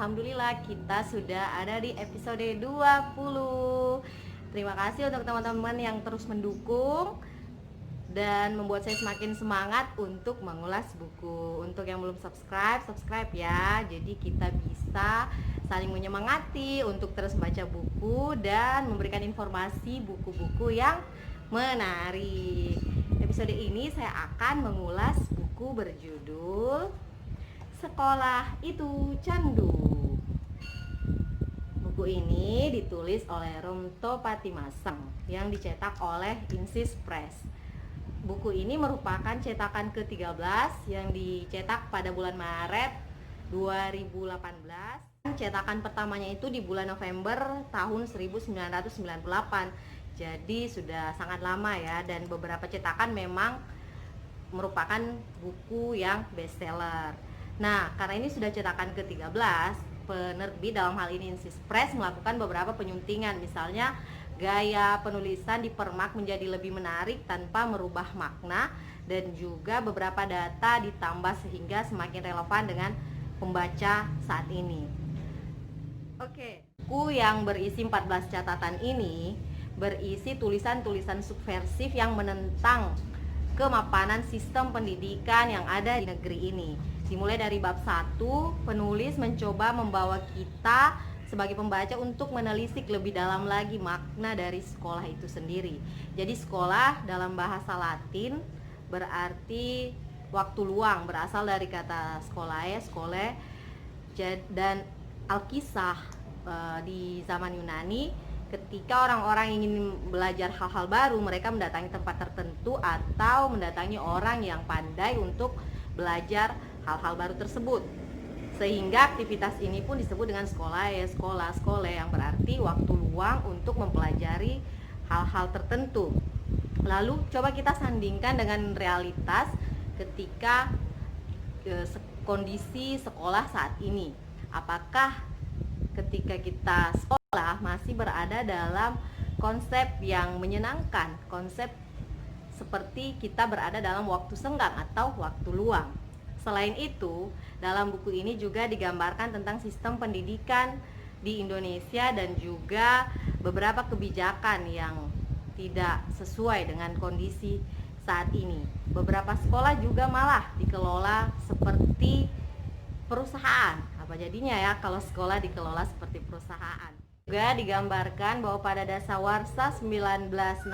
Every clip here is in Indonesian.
alhamdulillah kita sudah ada di episode 20. Terima kasih untuk teman-teman yang terus mendukung dan membuat saya semakin semangat untuk mengulas buku. Untuk yang belum subscribe ya. Jadi kita bisa saling menyemangati untuk terus membaca buku dan memberikan informasi buku-buku yang menarik. Episode ini saya akan mengulas buku berjudul Sekolah Itu Candu. Buku ini ditulis oleh Rumto Patimasem yang dicetak oleh Insis Press. Buku ini merupakan cetakan ke-13 yang dicetak pada bulan Maret 2018. Cetakan pertamanya itu di bulan November tahun 1998. Jadi sudah sangat lama ya, dan beberapa cetakan memang merupakan buku yang bestseller. Nah, karena ini sudah cetakan ke-13, penerbit dalam hal ini Insis Press melakukan beberapa penyuntingan. Misalnya gaya penulisan dipermak menjadi lebih menarik tanpa merubah makna, dan juga beberapa data ditambah sehingga semakin relevan dengan pembaca saat ini. Buku yang berisi 14 catatan ini berisi tulisan-tulisan subversif yang menentang kemapanan sistem pendidikan yang ada di negeri ini. Dimulai dari bab 1, penulis mencoba membawa kita sebagai pembaca untuk menelisik lebih dalam lagi makna dari sekolah itu sendiri. Jadi sekolah dalam bahasa Latin berarti waktu luang, berasal dari kata skolae, skole, dan alkisah di zaman Yunani. Ketika orang-orang ingin belajar hal-hal baru, mereka mendatangi tempat tertentu atau mendatangi orang yang pandai untuk belajar hal-hal baru tersebut. Sehingga aktivitas ini pun disebut dengan sekolah, yang berarti waktu luang untuk mempelajari hal-hal tertentu. Lalu coba kita sandingkan dengan realitas ketika kondisi sekolah saat ini. Apakah ketika kita sekolah masih berada dalam konsep yang menyenangkan, konsep seperti kita berada dalam waktu senggang atau waktu luang? Selain itu, dalam buku ini juga digambarkan tentang sistem pendidikan di Indonesia dan juga beberapa kebijakan yang tidak sesuai dengan kondisi saat ini. Beberapa sekolah juga malah dikelola seperti perusahaan. Apa jadinya ya kalau sekolah dikelola seperti perusahaan? Juga digambarkan bahwa pada dasawarsa 1960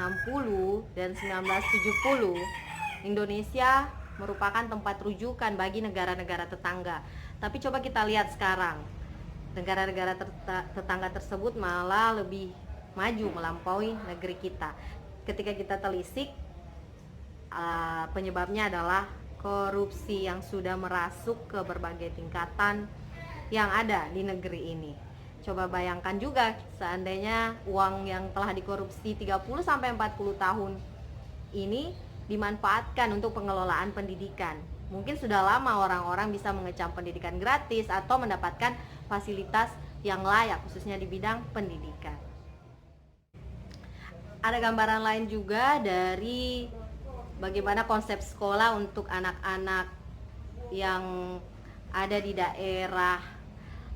dan 1970 Indonesia merupakan tempat rujukan bagi negara-negara tetangga. Tapi coba kita lihat sekarang, negara-negara tetangga tersebut malah lebih maju melampaui negeri kita. Ketika kita telisik, penyebabnya adalah korupsi yang sudah merasuk ke berbagai tingkatan yang ada di negeri ini. Coba bayangkan juga seandainya uang yang telah dikorupsi 30-40 tahun ini dimanfaatkan untuk pengelolaan pendidikan. Mungkin sudah lama orang-orang bisa mengecam pendidikan gratis atau mendapatkan fasilitas yang layak, khususnya di bidang pendidikan. Ada gambaran lain juga dari bagaimana konsep sekolah untuk anak-anak yang ada di daerah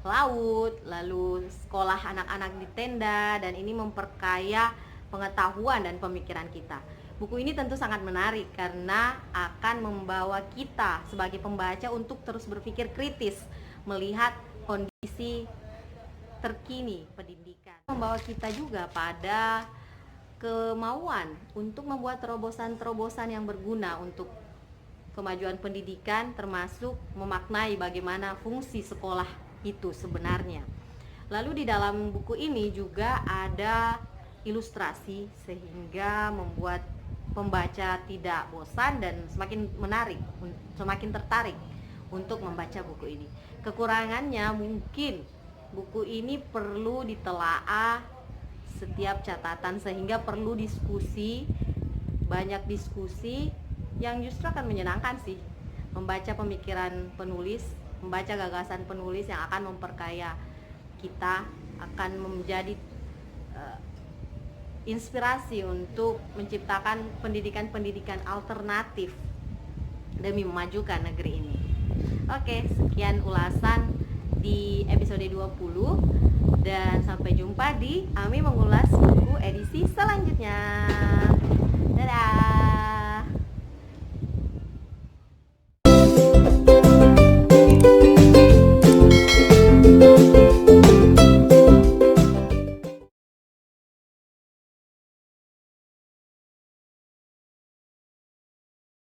laut, lalu sekolah anak-anak di tenda, dan ini memperkaya pengetahuan dan pemikiran kita. Buku ini tentu sangat menarik karena akan membawa kita sebagai pembaca untuk terus berpikir kritis melihat kondisi terkini pendidikan. Membawa kita juga pada kemauan untuk membuat terobosan-terobosan yang berguna untuk kemajuan pendidikan, termasuk memaknai bagaimana fungsi sekolah itu sebenarnya. Lalu di dalam buku ini juga ada ilustrasi sehingga membuat pembaca tidak bosan dan semakin menarik, semakin tertarik untuk membaca buku ini. Kekurangannya mungkin buku ini perlu ditelaah setiap catatan sehingga perlu diskusi, banyak diskusi yang justru akan menyenangkan sih. Membaca pemikiran penulis, membaca gagasan penulis yang akan memperkaya kita, akan menjadi inspirasi untuk menciptakan pendidikan-pendidikan alternatif demi memajukan negeri ini. Oke, sekian ulasan di episode 20 dan sampai jumpa di Ami